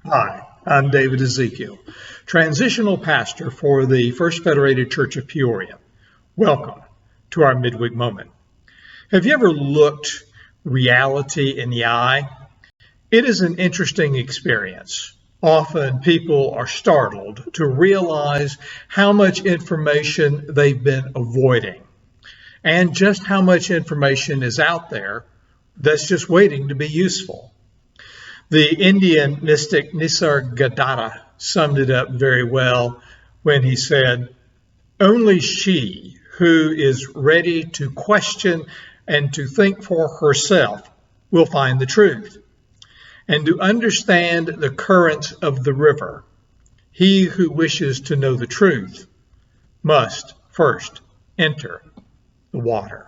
Hi, I'm David Ezekiel, transitional pastor for the First Federated Church of Peoria. Welcome to our midweek moment. Have you ever looked reality in the eye? It is an interesting experience. Often people are startled to realize how much information they've been avoiding and just how much information is out there that's just waiting to be useful. The Indian mystic Nisargadatta summed it up very well when he said, "Only she who is ready to question and to think for herself will find the truth. And to understand the current of the river, he who wishes to know the truth must first enter the water."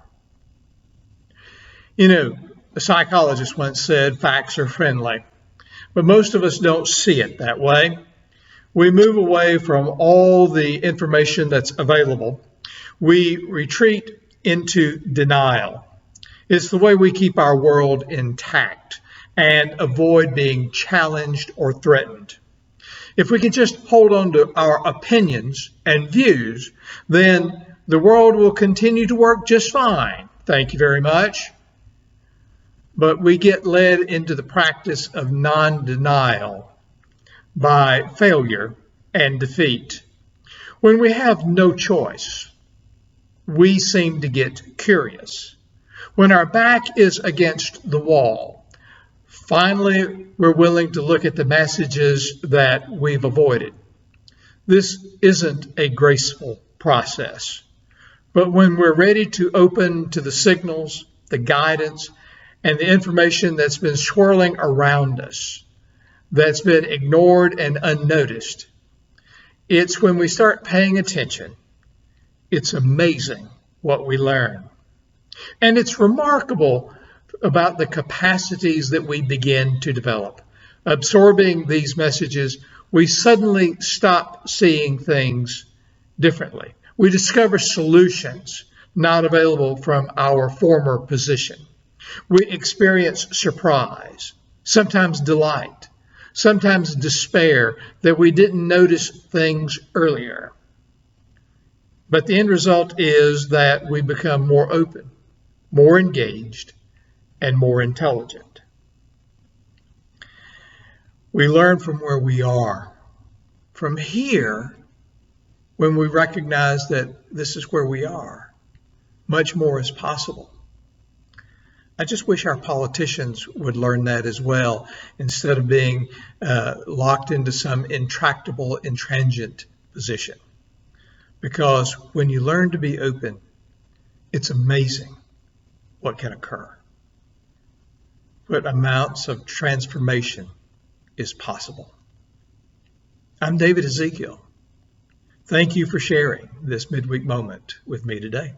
You know, a psychologist once said, facts are friendly. But most of us don't see it that way. We move away from all the information that's available. We retreat into denial. It's the way we keep our world intact and avoid being challenged or threatened. If we can just hold on to our opinions and views, then the world will continue to work just fine. Thank you very much. But we get led into the practice of non-denial by failure and defeat. When we have no choice, we seem to get curious. When our back is against the wall, finally we're willing to look at the messages that we've avoided. This isn't a graceful process. But when we're ready to open to the signals, the guidance, and the information that's been swirling around us, that's been ignored and unnoticed, it's when we start paying attention, it's amazing what we learn. And it's remarkable about the capacities that we begin to develop. Absorbing these messages, we suddenly stop seeing things differently. We discover solutions not available from our former position. We experience surprise, sometimes delight, sometimes despair that we didn't notice things earlier. But the end result is that we become more open, more engaged, and more intelligent. We learn from where we are. From here, when we recognize that this is where we are, much more is possible. I just wish our politicians would learn that as well, instead of being locked into some intractable, intransigent position. Because when you learn to be open, it's amazing what can occur. What amounts of transformation is possible. I'm David Ezekiel. Thank you for sharing this midweek moment with me today.